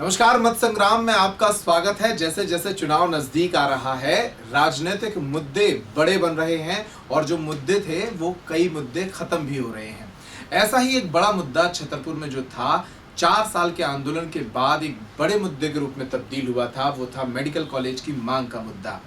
नमस्कार, मत संग्राम में आपका स्वागत है। जैसे जैसे चुनाव नजदीक आ रहा है, राजनीतिक मुद्दे बड़े बन रहे हैं और जो मुद्दे थे वो कई मुद्दे खत्म भी हो रहे हैं। ऐसा ही एक बड़ा मुद्दा छतरपुर में जो था, 4 साल के आंदोलन के बाद एक बड़े मुद्दे के रूप में तब्दील हुआ था, वो था मेडिकल कॉलेज की मांग का मुद्दा।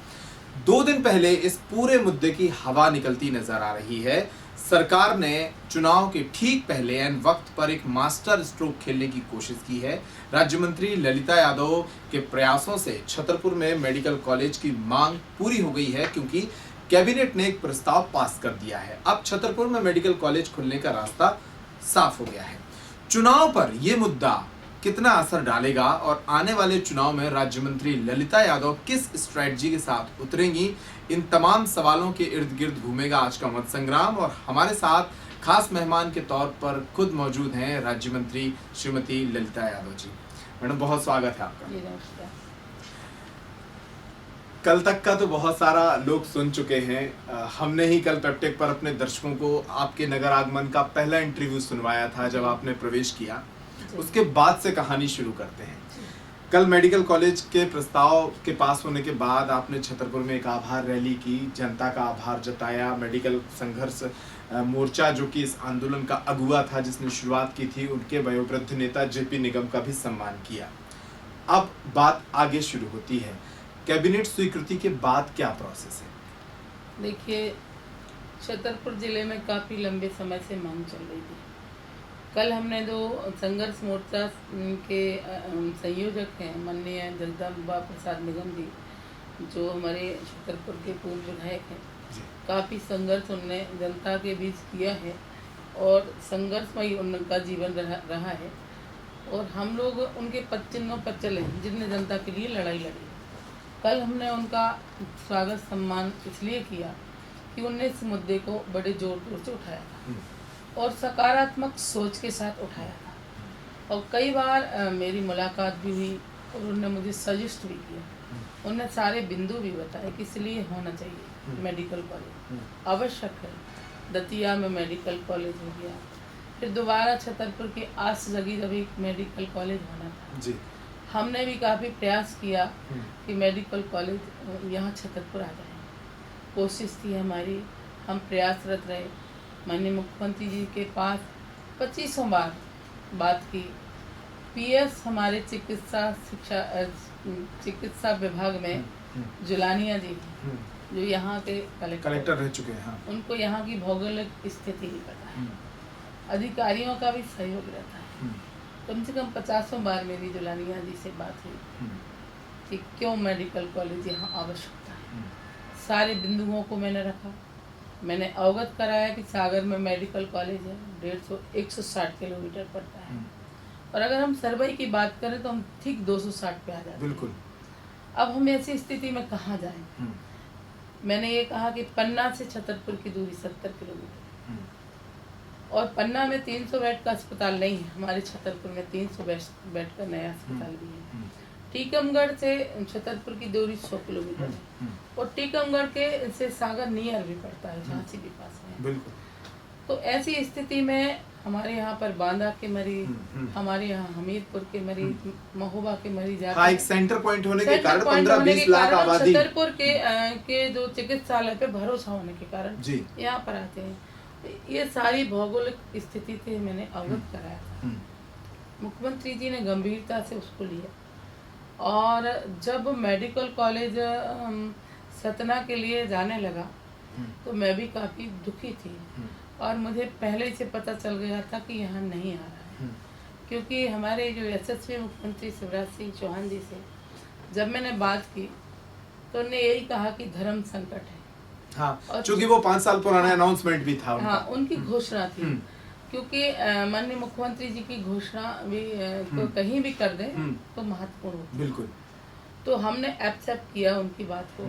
2 दिन पहले इस पूरे मुद्दे की हवा निकलती नजर आ रही है। सरकार ने चुनाव के ठीक पहले एन वक्त पर एक मास्टर स्ट्रोक खेलने की कोशिश की है। राज्य मंत्री ललिता यादव के प्रयासों से छतरपुर में मेडिकल कॉलेज की मांग पूरी हो गई है, क्योंकि कैबिनेट ने एक प्रस्ताव पास कर दिया है। अब छतरपुर में मेडिकल कॉलेज खुलने का रास्ता साफ हो गया है। चुनाव पर यह मुद्दा कितना असर डालेगा और आने वाले चुनाव में राज्य मंत्री ललिता यादव किस स्ट्रेटजी के साथ उतरेंगी, इन तमाम सवालों के इर्द गिर्द घूमेगा आज का मत संग्राम। और हमारे साथ खास मेहमान के तौर पर खुद मौजूद हैं राज्य मंत्री श्रीमती ललिता यादव जी। मैडम, बहुत स्वागत है आपका। कल तक का तो बहुत सारा लोग सुन चुके हैं। हमने ही कल पेप्टेक पर अपने दर्शकों को आपके नगर आगमन का पहला इंटरव्यू सुनवाया था जब आपने प्रवेश किया। उसके बाद से कहानी शुरू करते हैं। कल मेडिकल कॉलेज के प्रस्ताव के पास होने के बाद आपने छतरपुर में एक आभार रैली की, जनता का आभार जताया। मेडिकल संघर्ष मोर्चा जो कि इस आंदोलन का अगुवा था, जिसने शुरुआत की थी, उनके वयोवृद्ध नेता जेपी निगम का भी सम्मान किया। अब बात आगे शुरू होती है। कैबिनेट स्वीकृति के बाद क्या प्रोसेस है? देखिए, छतरपुर जिले में काफ़ी लंबे समय से मांग चल रही थी। कल हमने 2 संघर्ष मोर्चा के संयोजक हैं, माननीय जगदम्बा प्रसाद निगम जी, जो हमारे छतरपुर के पूर्व विधायक हैं, काफ़ी संघर्ष उनने जनता के बीच किया है और संघर्षमयी उनका जीवन रहा है। और हम लोग उनके पद चिन्हों पर चले जिनने जनता के लिए लड़ाई लड़ी। कल हमने उनका स्वागत सम्मान इसलिए किया कि उनने इस मुद्दे को बड़े जोर तोर से उठाया था और सकारात्मक सोच के साथ उठाया था। और कई बार मेरी मुलाकात भी हुई और उन्होंने मुझे सजेस्ट भी किया। उन्होंने सारे बिंदु भी बताए कि इसलिए होना चाहिए मेडिकल कॉलेज, आवश्यक है। दतिया में मेडिकल कॉलेज हो गया, फिर दोबारा छतरपुर की आस जगी जब एक मेडिकल कॉलेज होना था जी। हमने भी काफ़ी प्रयास किया कि मेडिकल कॉलेज यहाँ छतरपुर आ जाए। कोशिश थी हमारी, हम प्रयासरत रहे। माननीय मुख्यमंत्री जी के पास 25 बार बात की। पीएस हमारे चिकित्सा विभाग में जुलानिया जी, जो यहाँ के कलेक्टर रह चुके हैं, हाँ। उनको यहाँ की भौगोलिक स्थिति नहीं पता है। अधिकारियों का भी सहयोग रहता है। कम से कम 50 बार मेरी जुलानिया जी से बात हुई कि क्यों मेडिकल कॉलेज यहाँ आवश्यकता है। सारे बिंदुओं को मैंने रखा। मैंने अवगत कराया कि सागर में मेडिकल कॉलेज है, 160 किलोमीटर पड़ता है और अगर हम सर्वे की बात करें तो हम ठीक 260 पे आ जाते हैं। बिल्कुल। अब हम ऐसी स्थिति में कहाँ जाएं? मैंने ये कहा कि पन्ना से छतरपुर की दूरी 70 किलोमीटर और पन्ना में 300 बेड का अस्पताल नहीं है। हमारे छतरपुर में 300 बेड का नया अस्पताल भी है। टीकमगढ़ से छतरपुर की दूरी 100 किलोमीटर है और टीकमगढ़ के से सागर नियर भी पड़ता है, झांसी भी पास में। बिल्कुल। तो ऐसी स्थिति में हमारे यहाँ पर बांदा के मरीज, हमारे यहाँ हमीरपुर के मरीज, महोबा के मरीज हाँ, एक सेंटर पॉइंट होने के कारण 15-20 लाख आबादी छतरपुर के जो चिकित्सालय पे भरोसा होने के कारण यहाँ पर आते हैं। ये सारी भौगोलिक स्थिति से मैंने अवगत कराया था। मुख्यमंत्री जी ने गंभीरता से उसको लिया और जब मेडिकल कॉलेज सतना के लिए जाने लगा तो मैं भी काफ़ी दुखी थी और मुझे पहले से पता चल गया था कि यहाँ नहीं आ रहा है, क्योंकि हमारे जो यशस्वी मुख्यमंत्री शिवराज सिंह चौहान जी से जब मैंने बात की तो उन्होंने यही कहा कि धर्म संकट है। हाँ, चूंकि वो 5 साल पुराना अनाउंसमेंट भी था उनका। हाँ, उनकी घोषणा थी, क्योंकि माननीय मुख्यमंत्री जी की घोषणा भी तो कहीं भी कर दें तो महत्वपूर्ण होती है। बिल्कुल। तो हमने एक्सेप्ट किया उनकी बात को,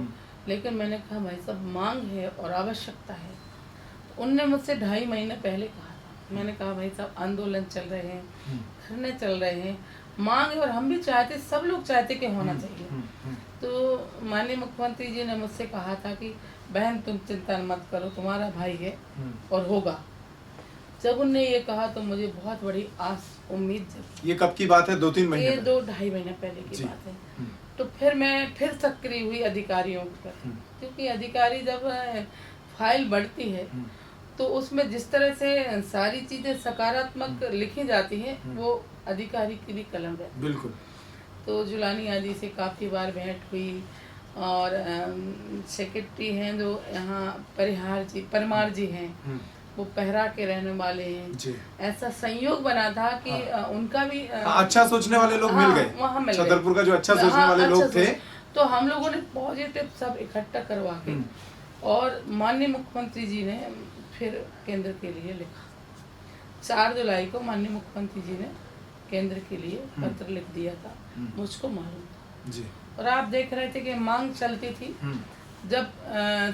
लेकिन मैंने कहा भाई साहब मांग है और आवश्यकता है। तो उनने मुझसे 2.5 महीने पहले कहा था। मैंने कहा भाई साहब आंदोलन चल रहे हैं, धरने चल रहे हैं, मांग है और हम भी चाहते, सब लोग चाहते कि होना चाहिए। तो माननीय मुख्यमंत्री जी ने मुझसे कहा था कि बहन तुम चिंता मत करो, तुम्हारा भाई है और होगा। जब उनने ये कहा तो मुझे बहुत बड़ी आस उम्मीद जगी। ये कब की बात है? 2-3 महीने ये पहले? 2-2.5 महीने पहले की जी। बात है। हम्म, तो फिर मैं फिर सक्रिय हुई अधिकारियों पर, क्योंकि अधिकारी जब फाइल बढ़ती है हम्म, तो उसमें जिस तरह से सारी चीजें सकारात्मक लिखी जाती हैं वो अधिकारी की भी कलम रहती है। बिल्कुल। तो जुलानिया जी से काफ़ी बार भेंट हुई, और सेक्रेटरी हैं जो यहाँ परमार जी हैं, हम्म, वो पहरा के रहने वाले हैं। जी। ऐसा संयोग बना था कि हाँ। उनका भी हाँ, अच्छा सोचने वाले लोग हाँ, मिल गए। वहाँ मिल गए। छतरपुर का जो अच्छा सोचने हाँ, वाले अच्छा लोग थे। तो हम लोगों ने पॉजिटिव सब इकट्ठा करवा के, और माननीय मुख्यमंत्री जी ने फिर केंद्र के लिए लिखा। 4 जुलाई को माननीय मुख्यमंत्री जी ने केंद्र के लिए पत्र लिख दिया था, मुझको मालूम था। जी। और आप देख रहे थे कि मांग चलती थी। जब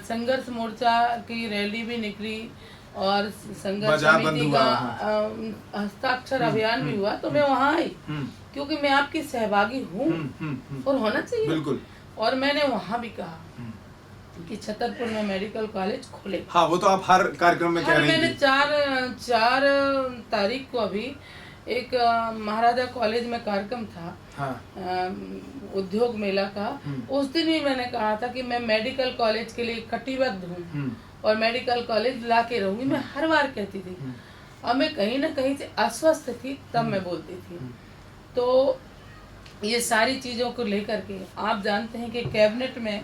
संघर्ष मोर्चा की रैली भी निकली और संघर्ष बाजार बंद समिति हुआ, का हाँ। हस्ताक्षर अभियान भी हुआ, तो मैं वहाँ आई, क्योंकि मैं आपकी सहभागी हूँ और होना चाहिए। बिल्कुल। और मैंने वहाँ भी कहा कि छतरपुर में मेडिकल कॉलेज खुले। हाँ, वो तो आप हर कार्यक्रम में कह रही मैंने थी। 4 तारीख को अभी एक महाराजा कॉलेज में कार्यक्रम था, हाँ। उद्योग मेला का। उस दिन भी मैंने कहा था कि मैं मेडिकल कॉलेज के लिए कटिबद्ध हूँ और मेडिकल कॉलेज ला के रहूंगी। मैं हर बार कहती थी, और मैं कहीं ना कहीं से अस्वस्थ थी तब मैं बोलती थी। तो ये सारी चीज़ों को लेकर के आप जानते हैं कि कैबिनेट में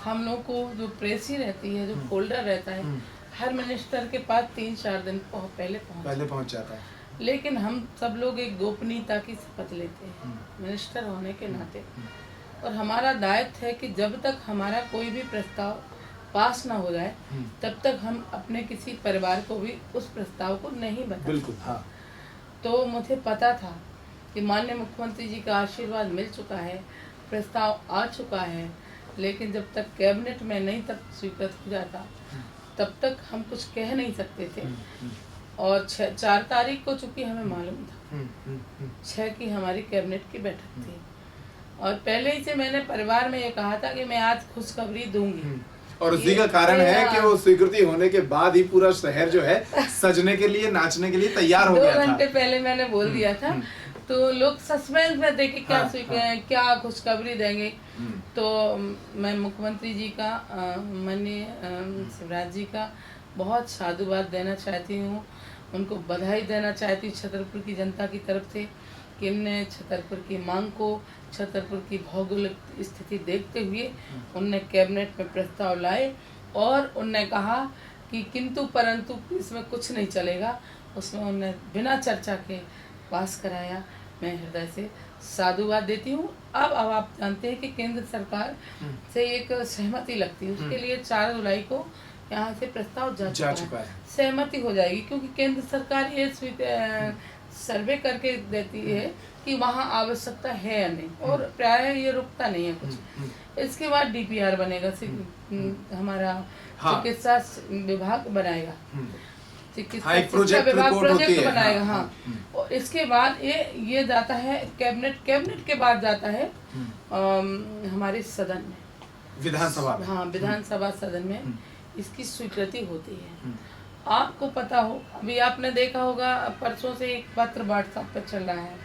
हम लोग को जो प्रेसी रहती है, जो फोल्डर रहता है, हर मिनिस्टर के पास 3-4 दिन पहले पहुंच जाता है। लेकिन हम सब लोग एक गोपनीयता की शपथ लेते हैं मिनिस्टर होने के नाते, और हमारा दायित्व है कि जब तक हमारा कोई भी प्रस्ताव पास ना हो जाए तब तक हम अपने किसी परिवार को भी उस प्रस्ताव को नहीं बता। बिल्कुल। हाँ। तो मुझे पता था कि माननीय मुख्यमंत्री जी का आशीर्वाद मिल चुका है, प्रस्ताव आ चुका है, लेकिन जब तक कैबिनेट में नहीं तब स्वीकृत हो जाता तब तक हम कुछ कह नहीं सकते थे। और 4 तारीख को चूंकि हमें मालूम था, 6 की हमारी कैबिनेट की बैठक थी, और पहले ही से मैंने परिवार में ये कहा था कि मैं आज खुशखबरी दूंगी। और उसी का कारण है कि वो स्वीकृति होने के बाद ही पूरा शहर जो है सजने के लिए, नाचने के लिए तैयार हो गया था। 2 घंटे पहले मैंने बोल दिया था, तो लोग सस्पेंस में थे कि क्या खुशखबरी देंगे। तो मैं मुख्यमंत्री जी का, माननीय शिवराज जी का बहुत साधुवाद देना चाहती हूँ, उनको बधाई देना चाहती हूँ छतरपुर की जनता की तरफ से कि इनने छतरपुर की मांग को, छतरपुर की भौगोलिक स्थिति देखते हुए उनने कैबिनेट में प्रस्ताव लाए, और उनने कहा कि किंतु परंतु इसमें कुछ नहीं चलेगा, उसमें उनने बिना चर्चा के पास कराया। मैं हृदय से साधुवाद देती हूँ। अब आप जानते हैं कि केंद्र सरकार से एक सहमति लगती है, उसके लिए 4 जुलाई को यहाँ से प्रस्ताव जा चुका है। सहमति हो जाएगी, क्योंकि केंद्र सरकार ये सर्वे करके देती है कि वहाँ आवश्यकता है या नहीं, और प्राय ये रुकता नहीं है कुछ। इसके बाद डीपीआर बनेगा, हमारा चिकित्सा विभाग बनाएगा, चिकित्सा विभाग प्रोजेक्ट बनाएगा। हाँ, और इसके बाद ये जाता है कैबिनेट के बाद जाता है हमारे सदन में, विधानसभा में। हाँ, विधानसभा सदन में इसकी स्वीकृति होती है। आपको पता हो, अभी आपने देखा होगा परसों से एक पत्र व्हाट्सएप पर चल रहा है,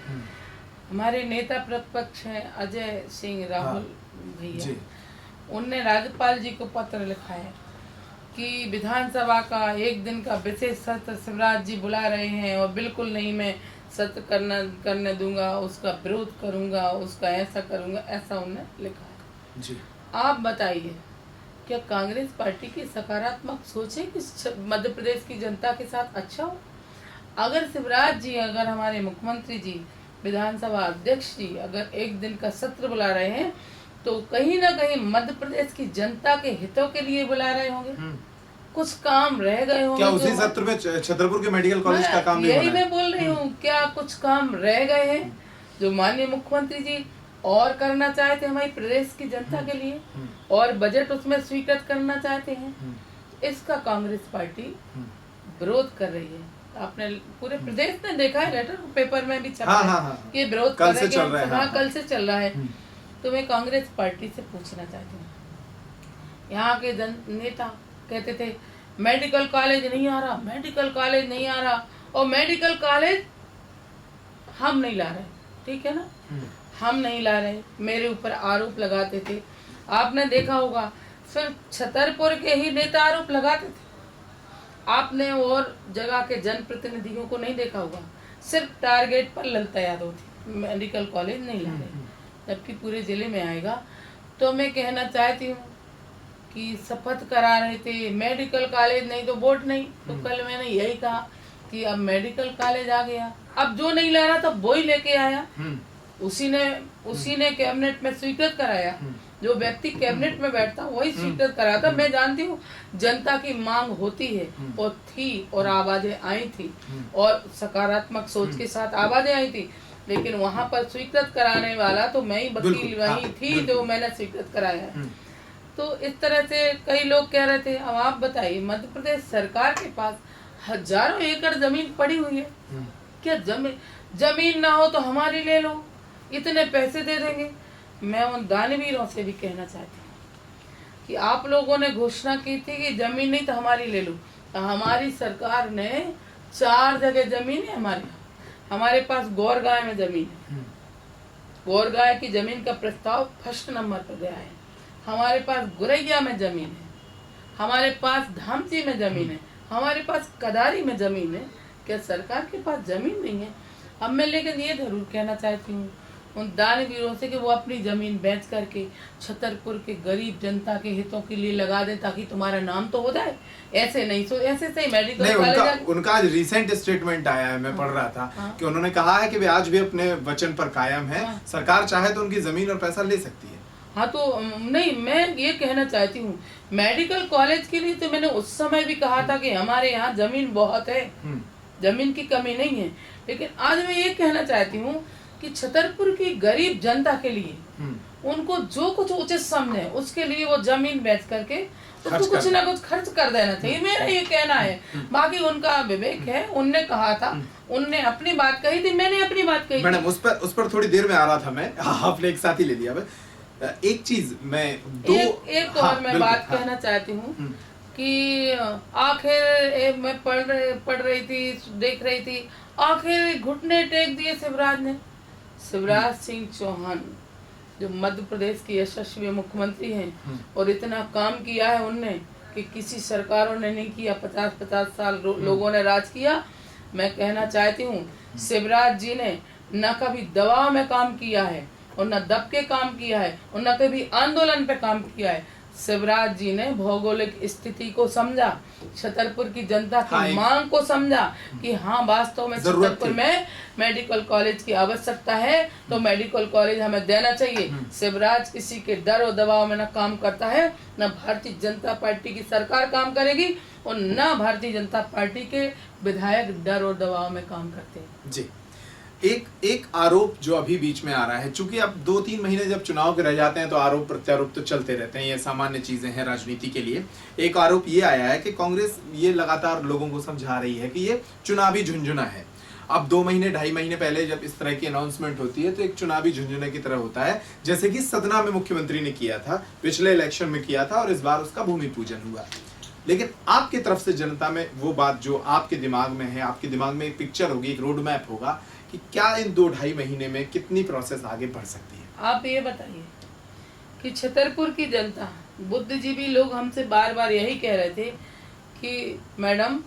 हमारे नेता प्रतिपक्ष हैं अजय सिंह राहुल भैया, उनने राज्यपाल जी को पत्र लिखा है कि विधानसभा का 1 दिन का विशेष सत्र शिवराज जी बुला रहे हैं और बिल्कुल नहीं मैं सत्र करने दूंगा, उसका विरोध करूंगा, उसका ऐसा करूंगा, ऐसा उन्होंने लिखा है जी। आप बताइए, क्या कांग्रेस पार्टी की सकारात्मक सोच है कि मध्य प्रदेश की जनता के साथ अच्छा हो? अगर शिवराज जी, अगर हमारे मुख्यमंत्री जी, विधानसभा अध्यक्ष जी अगर 1 दिन का सत्र बुला रहे हैं तो कहीं ना कहीं मध्य प्रदेश की जनता के हितों के लिए बुला रहे होंगे, कुछ काम रह गए होंगे। क्या उसी सत्र में छतरपुर के मेडिकल कॉलेज का काम नहीं यही मैं बोल रही हूँ, क्या कुछ काम रह गए हैं जो माननीय मुख्यमंत्री जी और करना चाहते हैं हमारी प्रदेश की जनता के लिए, और बजट उसमें स्वीकृत करना चाहते हैं? इसका कांग्रेस पार्टी विरोध कर रही है। आपने पूरे प्रदेश ने देखा है, लेटर पेपर में भी छपा है कि विरोध कर रहे हैं, कल से चल रहा है। तो मैं कांग्रेस पार्टी से पूछना चाहती हूँ, यहाँ के नेता कहते थे मेडिकल कॉलेज नहीं आ रहा, मेडिकल कॉलेज नहीं आ रहा, और मेडिकल कॉलेज हम नहीं ला रहे, ठीक है ना, हम नहीं ला रहे, मेरे ऊपर आरोप लगाते थे। आपने देखा होगा सिर्फ छतरपुर के ही नेता आरोप लगाते थे, आपने और जगह के जनप्रतिनिधियों को नहीं देखा होगा, सिर्फ टारगेट पर ललता यादव थी, मेडिकल कॉलेज नहीं ला रहे, जबकि पूरे जिले में आएगा। तो मैं कहना चाहती हूँ कि शपथ करा रहे थे मेडिकल कॉलेज नहीं तो वोट नहीं, तो कल मैंने यही कहा कि अब मेडिकल कॉलेज आ गया, अब जो नहीं ला रहा था वो ही लेके आया, उसी ने कैबिनेट में स्वीकृत कराया, जो व्यक्ति कैबिनेट में बैठता वही स्वीकृत कराता। मैं जानती हूँ जनता की मांग होती है और थी, और आवाजें आई थी, और सकारात्मक सोच के साथ आवाजें आई थी, लेकिन वहां पर स्वीकृत कराने वाला तो मैं ही वकील वही थी जो मैंने स्वीकृत कराया है। तो इस तरह से कई लोग कह रहे थे। अब आप बताइए, मध्य प्रदेश सरकार के पास हजारों एकड़ जमीन पड़ी हुई है, क्या जमीन ना हो तो हमारी ले लो, इतने पैसे दे देंगे। मैं उन दानवीरों से भी कहना चाहती हूँ कि आप लोगों ने घोषणा की थी कि जमीन नहीं तो हमारी ले लो, तो हमारी सरकार ने 4 जगह जमीन है हमारे पास गौरगांव में जमीन है, गौरगांव की जमीन का प्रस्ताव फर्स्ट नंबर पर गया है, हमारे पास गुरैया में जमीन है, हमारे पास धामची में जमीन है, हमारे पास कदारी में जमीन है। क्या सरकार के पास जमीन नहीं है? अब मैं लेकिन ये जरूर कहना चाहती हूँ उन दानवीरों से कि वो अपनी जमीन बेच करके छतरपुर के गरीब जनता के हितों के लिए लगा दे, ताकि तुम्हारा नाम तो हो जाए। ऐसे नहीं, सो ऐसे से मेडिकल कॉलेज उनका आज रिसेंट स्टेटमेंट आया है, मैं पढ़ रहा था कि उन्होंने कहा है कि वे आज भी अपने वचन पर कायम है, सरकार चाहे तो उनकी जमीन और पैसा ले सकती है। हाँ, तो नहीं, मैं ये कहना चाहती हूँ मेडिकल कॉलेज के लिए तो मैंने उस समय भी कहा था कि हमारे यहाँ जमीन बहुत है, जमीन की कमी नहीं है, लेकिन आज मैं ये कहना चाहती हूँ कि छतरपुर की गरीब जनता के लिए उनको जो कुछ उचित समझे उसके लिए वो जमीन बेच करके उसको कुछ ना कुछ खर्च कर देना चाहिए, मेरा ये कहना है। बाकी उनका विवेक है, उनने कहा था, उनने अपनी बात कही थी, मैंने अपनी बात कही। मैडम उस पर थोड़ी देर में आ रहा था मैं, आपने एक साथ ही ले लिया। एक चीज मैं एक और मैं बात कहना चाहती हूँ कि आखिर मैं पढ़ रही थी, देख रही थी, आखिर घुटने टेक दिए शिवराज सिंह चौहान, जो मध्य प्रदेश के यशस्वी मुख्यमंत्री हैं, और इतना काम किया है उनने कि किसी सरकारों ने नहीं किया। 50-50 साल लोगों ने राज किया। मैं कहना चाहती हूँ शिवराज जी ने न कभी दबाव में काम किया है और न दब के काम किया है और न कभी आंदोलन पे काम किया है। शिवराज जी ने भौगोलिक स्थिति को समझा, छतरपुर की जनता की मांग को समझा कि हाँ वास्तव में छतरपुर में मेडिकल कॉलेज की आवश्यकता है, तो मेडिकल कॉलेज हमें देना चाहिए। शिवराज किसी के डर और दबाव में न काम करता है, न भारतीय जनता पार्टी की सरकार काम करेगी, और न भारतीय जनता पार्टी के विधायक डर और दबाव में काम करते हैं। जी, एक आरोप जो अभी बीच में आ रहा है, चूंकि अब 2-3 महीने जब चुनाव के रह जाते हैं तो आरोप प्रत्यारोप तो चलते रहते हैं, ये सामान्य चीजें हैं राजनीति के लिए। एक आरोप ये आया है कि कांग्रेस ये लगातार लोगों को समझा रही है कि ये चुनावी झुंझुना है। अब 2 महीने 2.5 महीने पहले जब इस तरह की अनाउंसमेंट होती है तो एक चुनावी झुंझुने की तरह होता है, जैसे कि सतना में मुख्यमंत्री ने किया था, पिछले इलेक्शन में किया था, और इस बार उसका भूमि पूजन हुआ। लेकिन आपकी तरफ से जनता में वो बात जो आपके दिमाग में है, आपके दिमाग में एक पिक्चर होगी, एक रोड मैप होगा कि क्या इन 2-2.5 महीने में कितनी प्रोसेस आगे बढ़ सकती है? आप ये बताइए कि छतरपुर की जनता, बुद्धिजीवी लोग हमसे बार बार यही कह रहे थे कि मैडम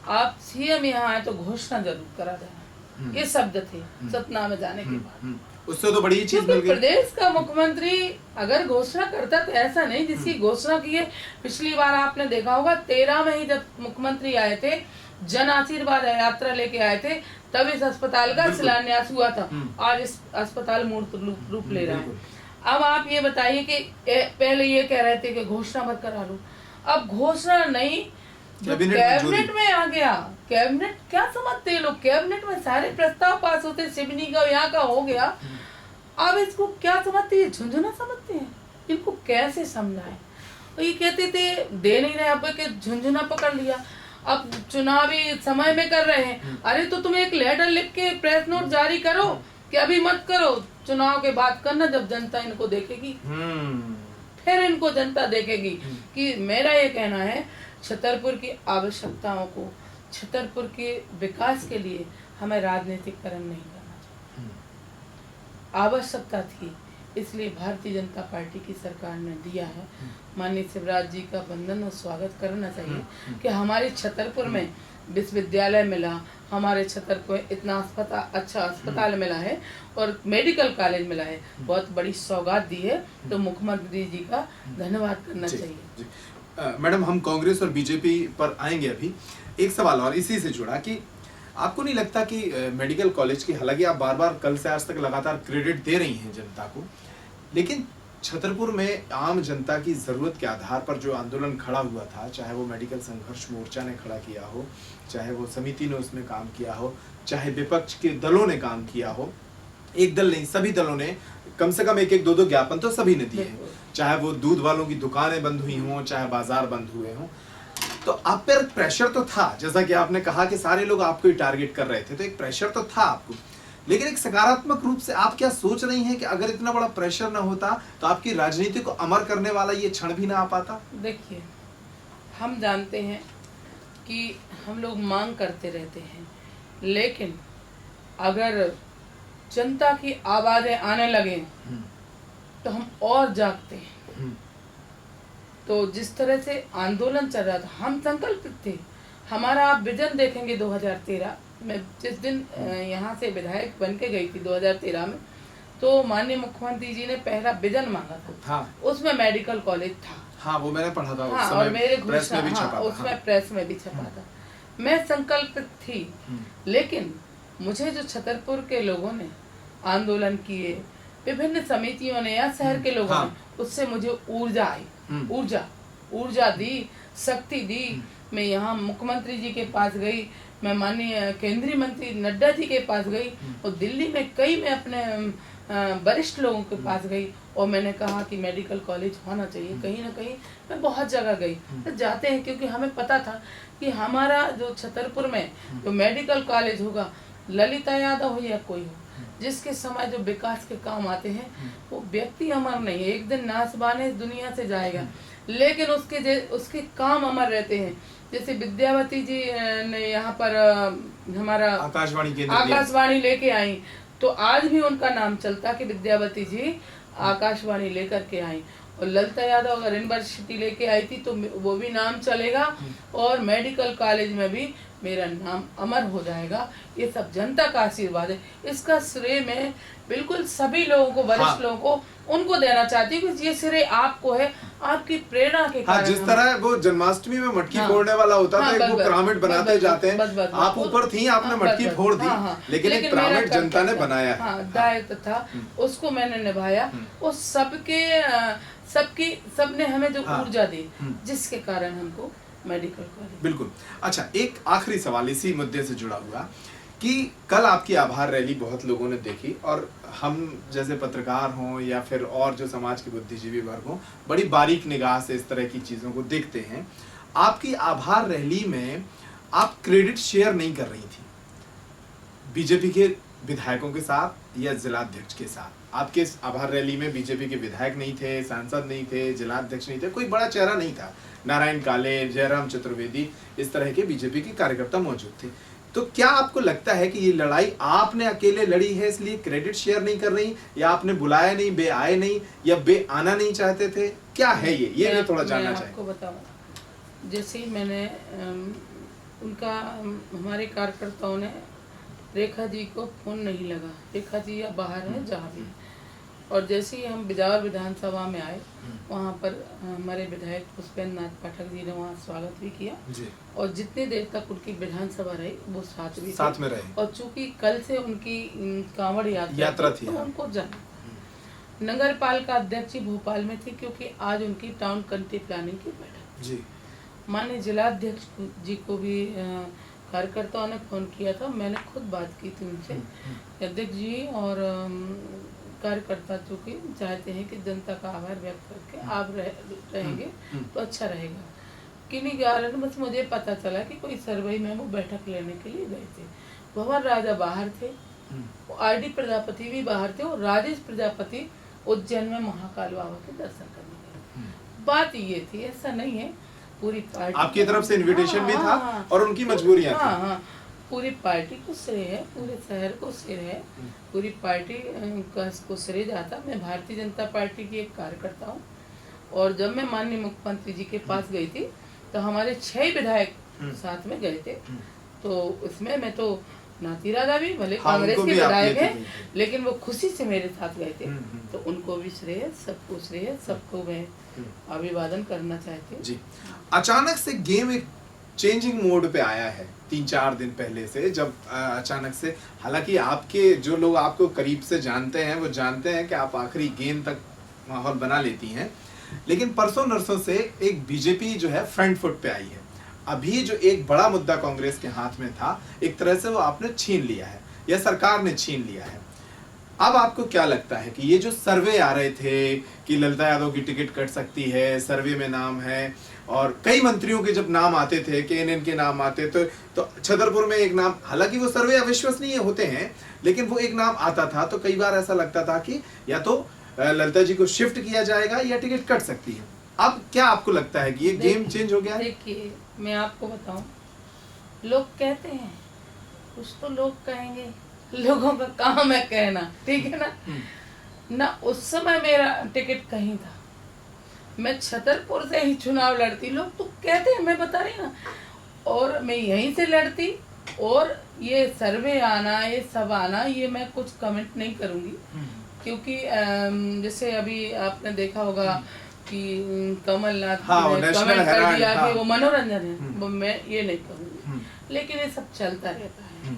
आप सीएम यहाँ आए तो घोषणा जरूर करा देना, ये शब्द थे सतना में जाने के बाद। उससे तो बड़ी चीज मिल गई। प्रदेश का मुख्यमंत्री अगर घोषणा करता तो ऐसा नहीं जिसकी घोषणा की है। पिछली बार आपने देखा होगा 13 में ही जब मुख्यमंत्री आए थे, जन आशीर्वाद यात्रा लेके आए थे, तब इस अस्पताल का शिलान्यास हुआ था। आज इस अस्पताल मूर्त रूप ले रहा है। अब आप ये बताइए कि पहले ये कह रहे थे कि घोषणा मत करा लो, अब घोषणा नहीं, जो कैबिनेट में आ गया। कैबिनेट क्या समझते हैं लोग? कैबिनेट में सारे प्रस्ताव पास होते, सिवनी का यहाँ का हो गया, अब इसको क्या समझते हैं? झुंझुना समझते हैं। इनको कैसे समझाएं? तो ये कहते थे दे नहीं रहे, अब के झुंझुना पकड़ लिया, अब चुनावी समय में कर रहे हैं। अरे तो तुम एक लेटर लिख के प्रेस नोट जारी करो कि अभी मत करो, चुनाव के बाद करना, जब जनता इनको देखेगी, फिर इनको जनता देखेगी। कि मेरा ये कहना है छतरपुर की आवश्यकताओं को, छतरपुर के विकास के लिए हमें राजनीतिकरण नहीं करना चाहिए। आवश्यकता थी, इसलिए भारतीय जनता पार्टी की सरकार ने दिया है। माननीय शिवराज जी का वंदन और स्वागत करना चाहिए कि हमारे छतरपुर में विश्वविद्यालय मिला, हमारे छतरपुर में इतना अच्छा अस्पताल मिला है और मेडिकल कॉलेज मिला है, बहुत बड़ी सौगात दी है, तो मुख्यमंत्री जी का धन्यवाद करना चाहिए। मैडम, हम कांग्रेस और बीजेपी पर आएंगे अभी। एक सवाल और इसी से जुड़ा कि आपको नहीं लगता कि मेडिकल कॉलेज की, हालांकि आप बार बार कल से आज तक लगातार क्रेडिट दे रही हैं जनता को, लेकिन छतरपुर में आम जनता की जरूरत के आधार पर जो आंदोलन खड़ा हुआ था, चाहे वो मेडिकल संघर्ष मोर्चा ने खड़ा किया हो, चाहे वो समिति ने उसमें काम किया हो, चाहे विपक्ष के दलों ने काम किया हो, एक दल नहीं सभी दलों ने कम से कम एक एक दो दो ज्ञापन तो सभी ने दिए हैं, चाहे वो दूध वालों की दुकानें बंद हुई हों, चाहे बाजार बंद हुए हों, तो आप पर प्रेशर तो था। जैसा कि आपने कहा कि सारे लोग आपको ही टारगेट कर रहे थे, तो एक प्रेशर तो था आपको, लेकिन एक सकारात्मक रूप से आप क्या सोच रही हैं कि अगर इतना बड़ा प्रेशर ना होता तो आपकी राजनीति को अमर करने वाला ये क्षण भी ना आ पाता? देखिए, हम जानते हैं कि हम लोग मांग करते रहते हैं, लेकिन अगर जनता की आवाजें आने लगे तो हम और जागते हैं। तो जिस तरह से आंदोलन चल रहा था, हम संकल्पित थे। हमारा आप विजन देखेंगे 2013 में, जिस दिन यहाँ से विधायक बन के गई थी 2013 में, तो माननीय मुख्यमंत्री जी ने पहला विजन मांगा था। हाँ। उसमें मेडिकल कॉलेज था। हाँ, वो मैंने पढ़ा था। हाँ, और मेरे घोषणा, उसमें प्रेस में भी छपा था। मैं संकल्पित थी, लेकिन मुझे जो छतरपुर के लोगों ने आंदोलन किए, विभिन्न समितियों ने या शहर के लोगों ने, उससे मुझे ऊर्जा आई, ऊर्जा दी, शक्ति दी। मैं यहाँ मुख्यमंत्री जी के पास गई, मैं माननीय केंद्रीय मंत्री नड्डा जी के पास गई, और दिल्ली में कई मैं अपने वरिष्ठ लोगों के पास गई और मैंने कहा कि मेडिकल कॉलेज होना चाहिए। कहीं ना कहीं मैं बहुत जगह गई, तो जाते हैं क्योंकि हमें पता था कि हमारा जो छतरपुर में जो मेडिकल कॉलेज होगा, ललिता यादव हो या कोई हो, जिसके समय जो विकास के काम आते हैं, वो व्यक्ति अमर नहीं है, एक दिन नासबाने इस दुनिया से जाएगा, लेकिन उसके काम अमर रहते हैं। जैसे विद्यावती जी ने यहाँ पर हमारा आकाशवाणी लेके आई, तो आज भी उनका नाम चलता कि विद्यावती जी आकाशवाणी लेकर के आई। और ललिता यादव अगर यूनिवर्सिटी लेके आई थी तो वो भी नाम चलेगा, और मेडिकल कॉलेज में भी मेरा नाम अमर हो जाएगा। ये सब जनता का आशीर्वाद है। इसका श्रेय मैं बिल्कुल सभी लोगों को, वरिष्ठ लोगों को, उनको देना चाहती हूँ कि ये श्रेय आपको है, आपकी प्रेरणा के कारण। जिस तरह वो जन्माष्टमी में मटकी फोड़ने वाला होता था, वो पिरामिड बनाते जाते हैं, आप ऊपर थी, आपने मटकी फोड़ दी, लेकिन एक पिरामिड जनता ने बनाया है। दायित्व था, उसको मैंने निभाया। और सबने हमें जो ऊर्जा दी, जिसके कारण हमको मेडिकल कॉलेज। बिल्कुल। अच्छा, एक आखिरी सवाल इसी मुद्दे से जुड़ा हुआ कि कल आपकी आभार रैली बहुत लोगों ने देखी, और हम जैसे पत्रकार हों या फिर और जो समाज के बुद्धिजीवी वर्ग हों, बड़ी बारीक निगाह से इस तरह की चीजों को देखते हैं। आपकी आभार रैली में आप क्रेडिट शेयर नहीं कर रही थी बीजेपी के विधायकों के साथ या जिलाध्यक्ष के साथ। आपके इस आभार रैली में बीजेपी के विधायक नहीं थे, सांसद नहीं थे, जिलाध्यक्ष नहीं थे, कोई बड़ा चेहरा नहीं था। नारायण काले, जयराम चतुर्वेदी, इस तरह के बीजेपी के कार्यकर्ता मौजूद थे। तो क्या आपको लगता है कि ये लड़ाई आपने अकेले लड़ी है इसलिए क्रेडिट शेयर नहीं कर रही, या आपने बुलाया नहीं, बे आए नहीं, या बे आना नहीं चाहते थे? क्या है ये मैं थोड़ा जानना चाहिए। आपको बताऊं, जैसे ही मैंने उनका, हमारे कार्यकर्ताओं ने, रेखा जी को फोन नहीं लगा, रेखा जी या बाहर है जहाँ भी, और जैसे ही हम बिजावर विधानसभा में आए, वहाँ पर हमारे विधायक पुष्पेंद्र नाथ पाठक जी ने वहाँ स्वागत भी किया जी। और जितनी देर तक उनकी विधानसभा रही वो साथ में रहे। और चूंकि कल से उनकी कांवड़ यात्रा थी, तो उनको जाना। नगर पालिका अध्यक्ष जी भोपाल में थे, क्योंकि आज उनकी टाउन कंट्री प्लानिंग की बैठक जी। माननीय जिलाध्यक्ष जी को भी कार्यकर्ताओं ने फोन किया था, मैंने खुद बात की थी उनसे। अध्यक्ष जी और कार्यकर्ता जो कि चाहते हैं कि जनता का आभार व्यक्त करके आप रहेंगे तो अच्छा रहेगा। किन्हीं कारण बस मुझे पता चला कि कोई सर्वे में वो बैठक लेने के लिए गए थे। भंवर राजा बाहर थे, आरडी प्रजापति भी बाहर थे, और राजेश प्रजापति उज्जैन में महाकाल बाबा के दर्शन करने गए। बात ये थी, ऐसा नहीं है, पूरी पार्टी आपकी तरफ से इनविटेशन भी था हाँ, और उनकी मजबूरियां थी। हाँ हाँ, पूरी पार्टी को श्रेय है, पूरे शहर को श्रेय है, पूरी पार्टी को श्रेय जाता। मैं भारतीय जनता पार्टी की एक कार्यकर्ता हूँ और जब मैं माननीय मुख्यमंत्री जी के पास गई थी तो हमारे 6 विधायक साथ में गए थे। तो उसमें मैं तो नाती राजा भी भले हाँ, कांग्रेस उनको के भी आप विधायक लेते हैं, लेकिन वो खुशी से मेरे साथ गए थे। हम्म। तो उनको भी श्रेय है, सबको श्रेय है, सबको मैं अभिवादन करना चाहती हूँ। जी, अचानक से गेम एक चेंजिंग मोड पे आया है 3-4 दिन पहले से, जब अचानक से, हालांकि आपके जो लोग आपको करीब से जानते हैं वो जानते हैं कि आप आखिरी गेंद तक माहौल बना लेती हैं, लेकिन परसों नरसों से एक बीजेपी जो है फ्रंट फुट पे आई है। अभी जो एक बड़ा मुद्दा कांग्रेस के हाथ में था, एक तरह से वो आपने छीन लिया है या सरकार ने छीन लिया है। अब आपको क्या लगता है कि ये जो सर्वे आ रहे थे कि ललिता यादव की टिकट कट सकती है, सर्वे में नाम है, और कई मंत्रियों के जब नाम आते थे, KNN के नाम आते तो छतरपुर में एक नाम, हालांकि वो सर्वे अविश्वसनीय होते हैं, लेकिन वो एक नाम आता था, तो कई बार ऐसा लगता था कि या तो ललिता जी को शिफ्ट किया जाएगा या टिकट कट सकती है। अब क्या आपको लगता है कि ये गेम चेंज हो गया है? देखिए, मैं आपको बताऊं, लोग कहते हैं, कुछ तो लोग कहेंगे, लोगों का काम है कहना, ठीक है ना। ना उस समय मेरा टिकट कहीं था, मैं छतरपुर से ही चुनाव लड़ती, लोग तो कहते हैं, मैं बता रही ना, और मैं यहीं से लड़ती। और ये सर्वे आना, ये सब आना, ये मैं कुछ कमेंट नहीं करूंगी, क्योंकि जैसे अभी आपने देखा होगा कि कमलनाथ ने कमेंट कर दिया कि वो मनोरंजन है, वो मैं ये नहीं कहूँगी, लेकिन ये सब चलता रहता है,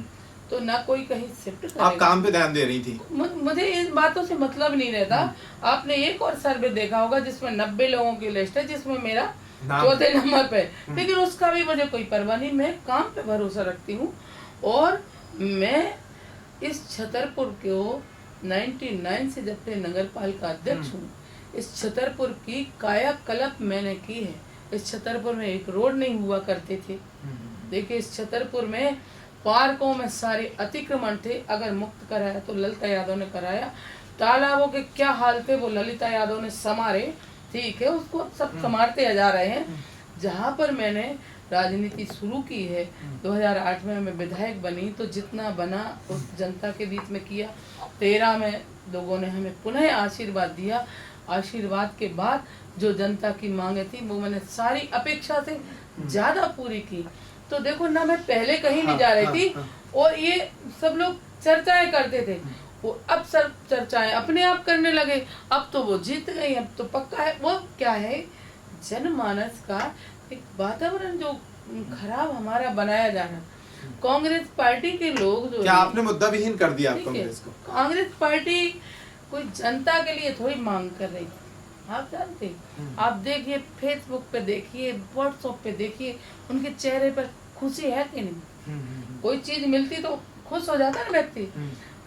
तो ना कोई कहीं शिफ्ट करेगा। आप काम पे ध्यान दे रही थी। मुझे इन बातों से मतलब नहीं रहता। आपने एक और सर्वे देखा होगा जिसमें 90 लोगों की लिस्ट है, जिसमें मेरा 4थे नंबर पे, लेकिन उसका भी मुझे कोई परवाह नहीं, मैं काम पे भरोसा रखती हूँ। और मैं इस छतरपुर को 99 से जब से नगर पालिका अध्यक्ष हूँ, इस छतरपुर की कायाकल्प मैंने की है। इस छतरपुर में एक रोड नहीं हुआ करते थे। देखिए, इस छतरपुर में पार्कों में सारे अतिक्रमण थे, अगर मुक्त कराया तो ललिता यादव ने कराया। तालाबों के क्या हाल थे, वो ललिता यादव ने संवारे, ठीक है, उसको सब संवारते जा रहे हैं। जहाँ पर मैंने राजनीति शुरू की है, 2008 में मैं विधायक बनी, तो जितना बना उस जनता के बीच में किया। 13 में लोगों ने हमें पुनः आशीर्वाद दिया। आशीर्वाद के बाद जो जनता की मांगे थी, वो मैंने सारी अपेक्षा से ज्यादा पूरी की। तो देखो ना, मैं पहले कहीं नहीं जा रही थी, और ये सब लोग चर्चाएं करते थे, वो अब सब चर्चाएं अपने आप करने लगे। अब तो वो जीत गई, अब तो पक्का है। वो क्या है, जनमानस का एक वातावरण जो खराब हमारा बनाया जा रहा है। कांग्रेस पार्टी के लोग जो, क्या आपने मुद्दा विहीन कर दिया आप कांग्रेस को? कांग्रेस पार्टी कोई जनता के लिए थोड़ी मांग कर रही थी, आप जानते। आप देखिए, फेसबुक पे देखिए, व्हाट्सएप पे देखिए, उनके चेहरे पर खुशी है कि नहीं? कोई चीज मिलती तो खुश हो जाता ना व्यक्ति।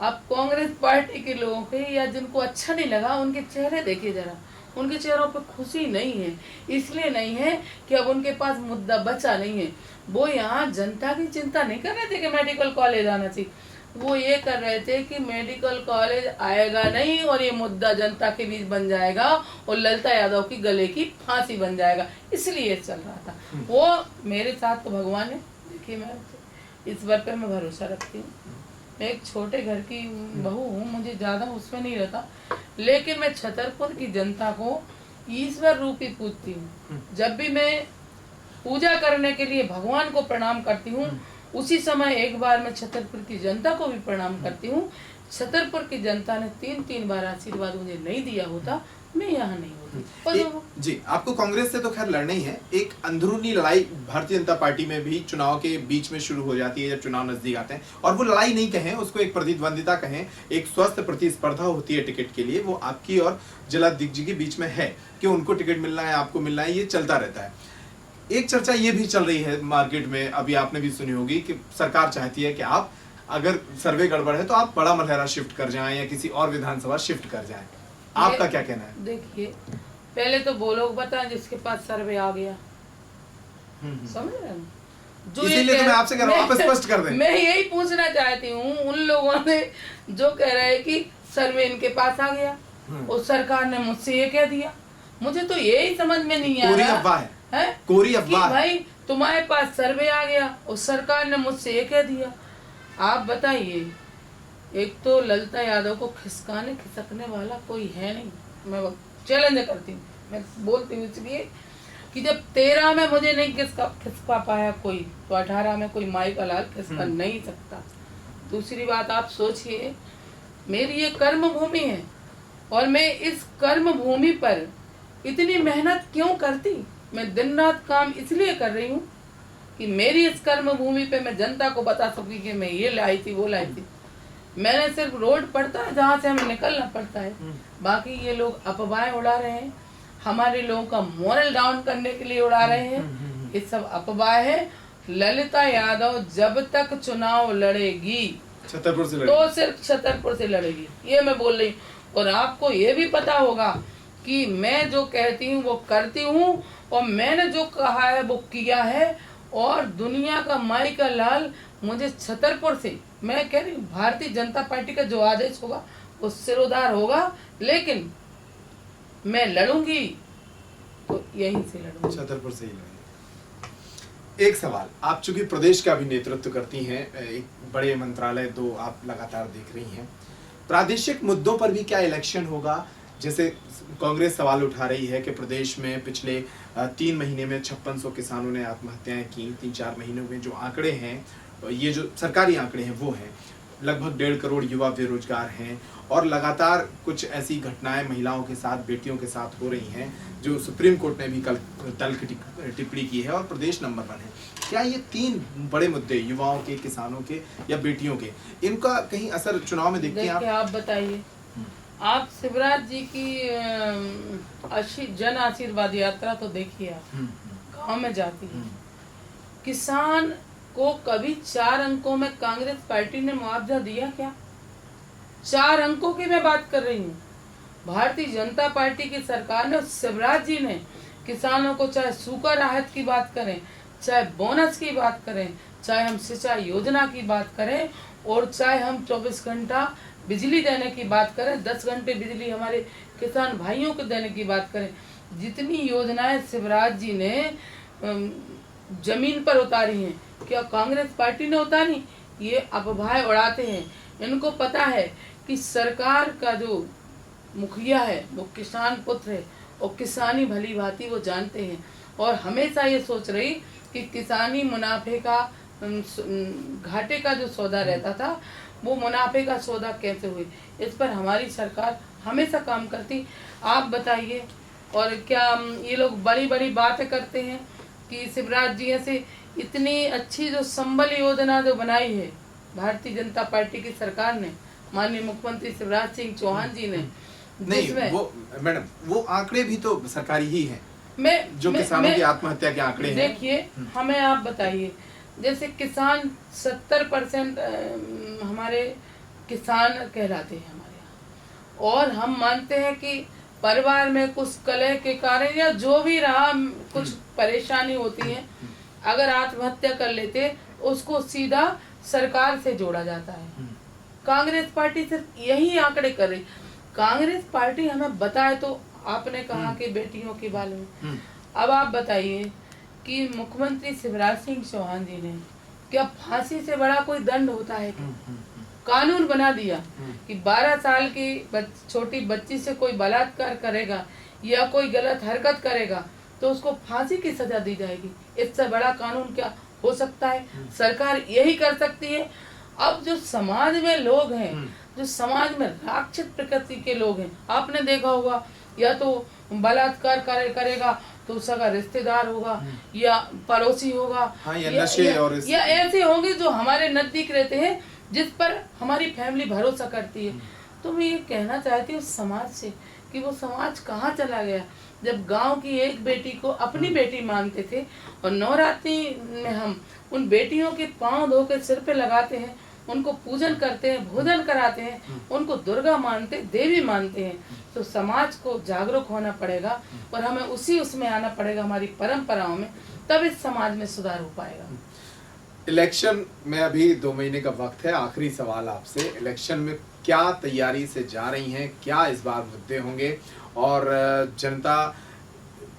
आप कांग्रेस पार्टी के लोगों के, या जिनको अच्छा नहीं लगा, उनके चेहरे देखिए जरा, उनके चेहरों पर खुशी नहीं है। इसलिए नहीं है कि अब उनके पास मुद्दा बचा नहीं है। वो यहाँ जनता की चिंता नहीं कर रहे थे कि मेडिकल कॉलेज आना चाहिए, वो ये कर रहे थे कि मेडिकल कॉलेज आएगा नहीं और ये मुद्दा जनता के बीच बन जाएगा और ललिता यादव की गले की फांसी बन जाएगा, इसलिए चल रहा था। वो मेरे साथ तो भगवान है। देखिए, मैं इस बार पे मैं भरोसा रखती हूँ। मैं एक छोटे घर की बहू हूँ, मुझे ज्यादा उसमें नहीं रहता, लेकिन मैं छतरपुर की जनता को ईश्वर रूपी पूजती हूँ। जब भी मैं पूजा करने के लिए भगवान को प्रणाम करती हूँ, उसी समय एक बार मैं छतरपुर की जनता को भी प्रणाम करती हूँ। छतरपुर की जनता ने 3 बार आशीर्वाद मुझे नहीं दिया होता, मैं यहाँ नहीं होती। जी, आपको कांग्रेस से तो खैर लड़ना ही है। एक अंदरूनी लड़ाई भारतीय जनता पार्टी में भी चुनाव के बीच में शुरू हो जाती है, जब चुनाव नजदीक आते हैं। और वो लड़ाई नहीं कहें, उसको एक प्रतिद्वंदिता कहें, एक स्वस्थ प्रतिस्पर्धा होती है टिकट के लिए। वो आपकी और जलादिग्विजय जी के बीच में है कि उनको टिकट मिलना है, आपको मिलना है, ये चलता रहता है। एक चर्चा ये भी चल रही है मार्केट में, अभी आपने भी सुनी होगी, कि सरकार चाहती है कि आप, अगर सर्वे गड़बड़ है तो आप बड़ा मलहरा शिफ्ट कर जाएं या किसी और विधानसभा शिफ्ट कर जाएं। आपका क्या कहना है? देखिए, पहले तो वो लोग बताएं जिसके पास सर्वे आ गया, समझ रहे हैं? इसीलिए तो मैं आपसे कह रहा हूं, आप स्पष्ट कर दें। मैं यही पूछना चाहती हूँ उन लोगों ने जो कह रहे हैं कि सर्वे इनके पास आ गया और सरकार ने मुझसे ये कह दिया। मुझे तो यही समझ में नहीं आ रहा। अफवाह है। है कोरी कि अफवाह। भाई तुम्हारे पास सर्वे आ गया और सरकार ने मुझसे ये कह दिया। आप बताइए, एक तो ललिता यादव को खिसकने वाला कोई है नहीं। मैं चैलेंज करती हूँ, मैं बोलती हूँ इसलिए कि जब 13 में मुझे नहीं खिसका पाया कोई, तो 18 में कोई माई का लाल खिसका नहीं सकता। दूसरी बात, आप सोचिए, मेरी ये कर्म भूमि है और मैं इस कर्म भूमि पर इतनी मेहनत क्यों करती। मैं दिन रात काम इसलिए कर रही हूँ कि मेरी इस कर्म भूमि पे मैं जनता को बता सकूँ कि मैं ये लाई थी, वो लाई थी। मैंने सिर्फ रोड पड़ता है जहाँ से हमें निकलना पड़ता है, बाकी ये लोग अफवाहें उड़ा रहे हैं, हमारे लोगों का मोरल डाउन करने के लिए उड़ा रहे हैं। ये सब अफवाह है। ललिता यादव जब तक चुनाव लड़ेगी छतरपुर से तो सिर्फ छतरपुर से लड़ेगी, ये मैं बोल रही हूँ। और आपको ये भी पता होगा कि मैं जो कहती हूँ वो करती हूँ, और मैंने जो कहा है वो किया है। और दुनिया का माई का लाल मुझे छतरपुर से, मैं कह रही हूँ भारतीय जनता पार्टी का जो आदेश होगा वो सिरोधार होगा, लेकिन मैं लड़ूंगी तो यहीं से लड़ूंगी, छतरपुर से ही लड़ेंगे। एक सवाल, आप चूंकि प्रदेश का भी नेतृत्व करती हैं, एक बड़े मंत्रालय 2 आप लगातार देख रही हैं, प्रादेशिक मुद्दों पर भी क्या इलेक्शन होगा? जैसे कांग्रेस सवाल उठा रही है कि प्रदेश में पिछले 3 महीने में 5600 किसानों ने आत्महत्याएं की। 3-4 महीनों में जो आंकड़े हैं, ये जो सरकारी आंकड़े हैं वो हैं, लगभग 1.5 करोड़ युवा बेरोजगार हैं, और लगातार कुछ ऐसी घटनाएं महिलाओं के साथ, बेटियों के साथ हो रही हैं जो सुप्रीम कोर्ट ने भी कल तल्ख टिप्पणी की है, और प्रदेश नंबर 1 है। क्या ये 3 बड़े मुद्दे, युवाओं के, किसानों के या बेटियों के, इनका कहीं असर चुनाव में देखते हैं आप बताइए। आप शिवराज जी की जन आशीर्वाद यात्रा तो देखिए, आप गाँव में जाती है, किसान को कभी 4 अंकों में कांग्रेस पार्टी ने मुआवजा दिया क्या? 4 अंकों की मैं बात कर रही हूँ। भारतीय जनता पार्टी की सरकार ने, शिवराज जी ने किसानों को, चाहे सूखा राहत की बात करें, चाहे बोनस की बात करें, चाहे हम सिंचाई योजना की बात करें, और चाहे हम 24 घंटा बिजली देने की बात करें, 10 घंटे बिजली हमारे किसान भाइयों को देने की बात करें, जितनी योजनाएं शिवराज जी ने जमीन पर उतारी हैं, क्या कांग्रेस पार्टी ने उतारी? ये अफवाह उड़ाते हैं। इनको पता है कि सरकार का जो मुखिया है वो किसान पुत्र है, और किसानी भली भांति वो जानते हैं, और हमेशा ये सोच रही कि किसानी मुनाफे का, घाटे का जो सौदा रहता था वो मुनाफे का सौदा कैसे हुई, इस पर हमारी सरकार हमेशा काम करती। आप बताइए, और क्या ये लोग बड़ी बड़ी बातें करते हैं कि शिवराज जी से इतनी अच्छी जो संबल योजना जो बनाई है भारतीय जनता पार्टी की सरकार ने, माननीय मुख्यमंत्री शिवराज सिंह चौहान जी ने, नहीं, वो मैडम वो आंकड़े भी तो सरकारी ही हैं, जो किसानों की आत्महत्या के आंकड़े हैं। देखिए, हमें आप बताइए, जैसे किसान 70% हमारे किसान कहलाते हैं हमारे यहाँ, और हम मानते हैं कि परिवार में कुछ कलह के कारण या जो भी रहा, कुछ परेशानी होती है, अगर आत्महत्या कर लेते उसको सीधा सरकार से जोड़ा जाता है। कांग्रेस पार्टी सिर्फ यही आंकड़े कर रही। कांग्रेस पार्टी हमें बताए तो, आपने कहा कि बेटियों के बारे में, अब आप बताइए कि मुख्यमंत्री शिवराज सिंह चौहान जी ने, क्या फांसी से बड़ा कोई दंड होता है क्या? कानून बना दिया कि 12 साल की छोटी बच्ची से कोई बलात्कार करेगा या कोई गलत हरकत करेगा तो उसको फांसी की सजा दी जाएगी। इससे बड़ा कानून क्या हो सकता है? सरकार यही कर सकती है। अब जो समाज में लोग हैं, जो समाज में राक्षस प्रकृति के लोग हैं, आपने देखा होगा, या तो बलात्कार करेगा तो उसका रिश्तेदार होगा या पड़ोसी होगा, हाँ, या ऐसे होंगे जो हमारे नजदीक रहते हैं, जिस पर हमारी फैमिली भरोसा करती है। तो मैं ये कहना चाहती हूँ समाज से कि वो समाज कहाँ चला गया, जब गांव की एक बेटी को अपनी बेटी मानते थे, और नवरात्रि में हम उन बेटियों के पांव धो के सिर पे लगाते हैं, उनको पूजन करते हैं, भोजन कराते हैं, उनको दुर्गा मानते, देवी मानते हैं। तो समाज को जागरूक होना पड़ेगा और हमें उसमें आना पड़ेगा, हमारी परंपराओं में, तब इस समाज में सुधार हो पाएगा। इलेक्शन में अभी 2 महीने का वक्त है। आखिरी सवाल आपसे, इलेक्शन में क्या तैयारी से जा रही हैं, क्या इस बार मुद्दे होंगे, और जनता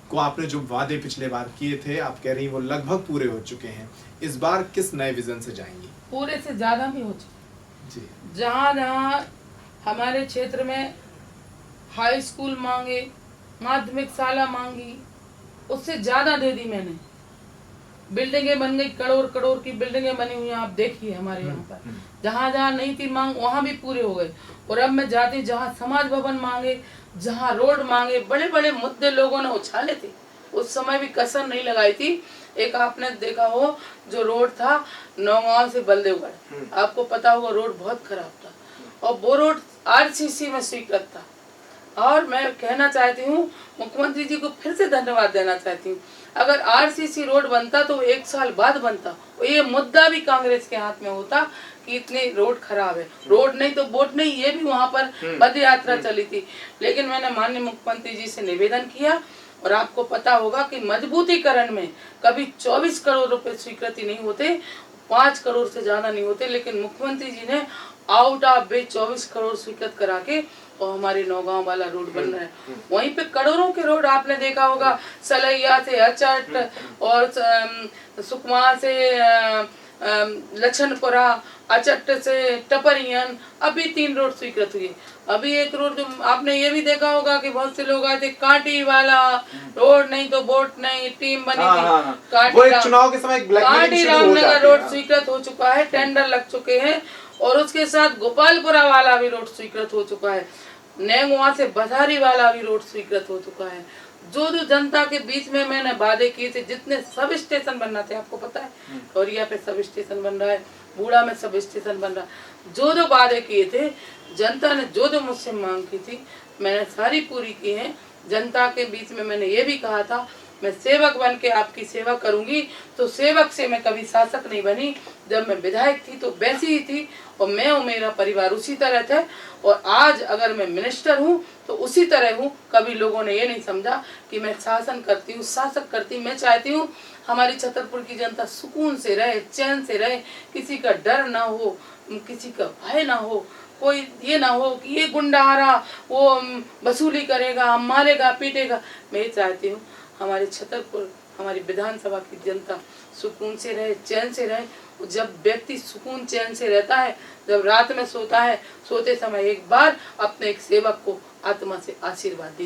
को आपने जो वादे पिछले बार किए थे, आप कह रही हैं वो लगभग पूरे हो चुके हैं, इस बार किस नए विजन से जाएंगी? पूरे से ज्यादा भी हो चुके जी। जहाँ जहाँ हमारे क्षेत्र में हाई स्कूल मांगे, माध्यमिक शाला मांगी, उससे ज्यादा दे दी मैंने। बिल्डिंगें बन गई, करोड़ करोड़ की बिल्डिंगें बनी हुई हैं, आप देखिए हमारे यहाँ पर। जहाँ जहाँ नहीं थी मांग वहाँ भी पूरे हो गए। और अब मैं जाती जहाँ समाज भवन मांगे, जहाँ रोड मांगे, बड़े बड़े मुद्दे लोगों ने उछाले थे, उस समय भी कसर नहीं लगाई थी। एक आपने देखा हो जो रोड था नौगांव से बलदेवगढ़, आपको पता होगा रोड बहुत खराब था, और वो रोड आरसीसी में स्वीकृत था। और मैं कहना चाहती हूँ मुख्यमंत्री जी को फिर से धन्यवाद देना चाहती हूँ। अगर आरसीसी रोड बनता तो 1 साल बाद बनता, और ये मुद्दा भी कांग्रेस के हाथ में होता कि इतने रोड खराब है। रोड नहीं तो वोट नहीं, ये भी वहाँ पर पद यात्रा चली थी। लेकिन मैंने माननीय मुख्यमंत्री जी से निवेदन किया, और आपको पता होगा कि मजबूतीकरण में कभी 24 करोड़ रुपए स्वीकृति नहीं होते, 5 करोड़ से ज्यादा नहीं होते, लेकिन मुख्यमंत्री जी ने आउट ऑफ वे 24 करोड़ स्वीकृत करा के और हमारे नौगांव वाला रोड बन रहा है। वहीं पे करोड़ों के रोड आपने देखा होगा, सलैया से अचट और सुकमा से लछनपुरा, अचट से टपरियन, अभी 3 रोड स्वीकृत हुए। अभी एक रोड जो आपने ये भी देखा होगा कि बहुत से लोग आए थे, कांटी वाला रोड नहीं तो वोट नहीं, टीम बनी थी। वो एक चुनाव के समय कांटी रामनगर रोड स्वीकृत हो चुका है, टेंडर लग चुके हैं, और उसके साथ गोपालपुरा वाला भी रोड स्वीकृत हो चुका है। नेंगवा से बधारी वाला भी रोड स्वीकृत हो चुका है। जो जो जनता के बीच में मैंने वादे किए थे, जितने सब स्टेशन बनना थे, आपको पता है खौरिया पे सब स्टेशन बन रहा है, बूढ़ा में सब स्टेशन बन रहा है। जो जो वादे किए थे, जनता ने जो जो मुझसे मांग की थी, मैंने सारी पूरी की है। जनता के बीच में मैंने ये भी कहा था मैं सेवक बन के आपकी सेवा करूंगी, तो सेवक से मैं कभी शासक नहीं बनी। जब मैं विधायक थी तो वैसी ही थी, और मैं और मेरा परिवार उसी तरह थे, और आज अगर मैं मिनिस्टर हूँ तो उसी तरह हूँ। कभी लोगों ने ये नहीं समझा कि मैं शासन करती हूँ, शासक करती हूँ। मैं चाहती हूँ हमारी छतरपुर की जनता सुकून से रहे, चैन से रहे, किसी का डर ना हो, किसी का भय ना हो, कोई ये ना हो कि ये गुंडा आ रहा, वो वसूली करेगा, मारेगा, पीटेगा। मैं ये चाहती हूँ हमारी छतरपुर, हमारी विधानसभा की जनता सुकून से रहे, चैन से रहे। जब व्यक्ति सुकून चैन से रहता है, जब रात में सोता है, सोते समय एक बार अपने एक सेवक को आत्मा से आशीर्वाद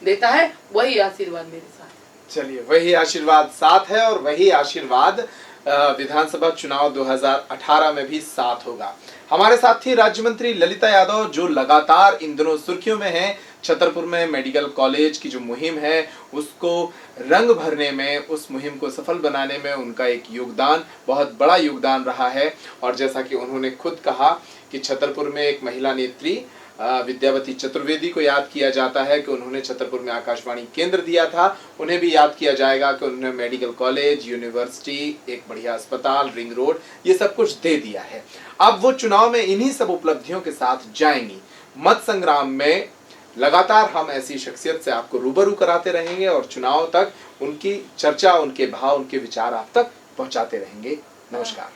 देता है, वही आशीर्वाद मेरे साथ है। चलिए, वही आशीर्वाद साथ है, और वही आशीर्वाद विधानसभा चुनाव 2018 में भी साथ होगा। हमारे साथ थी राज्य मंत्री ललिता यादव, जो लगातार इन दिनों सुर्खियों में हैं। छतरपुर में मेडिकल कॉलेज की जो मुहिम है, उसको रंग भरने में, उस मुहिम को सफल बनाने में उनका एक योगदान, बहुत बड़ा योगदान रहा है। और जैसा कि उन्होंने खुद कहा कि छतरपुर में एक महिला नेत्री विद्यावती चतुर्वेदी को याद किया जाता है कि उन्होंने छतरपुर में आकाशवाणी केंद्र दिया था। उन्हें भी याद किया जाएगा कि उन्होंने मेडिकल कॉलेज, यूनिवर्सिटी, एक बढ़िया अस्पताल, रिंग रोड, ये सब कुछ दे दिया है। अब वो चुनाव में इन्हीं सब उपलब्धियों के साथ जाएंगी। मत संग्राम में लगातार हम ऐसी शख्सियत से आपको रूबरू कराते रहेंगे, और चुनाव तक उनकी चर्चा, उनके भाव, उनके विचार आप तक पहुंचाते रहेंगे। नमस्कार।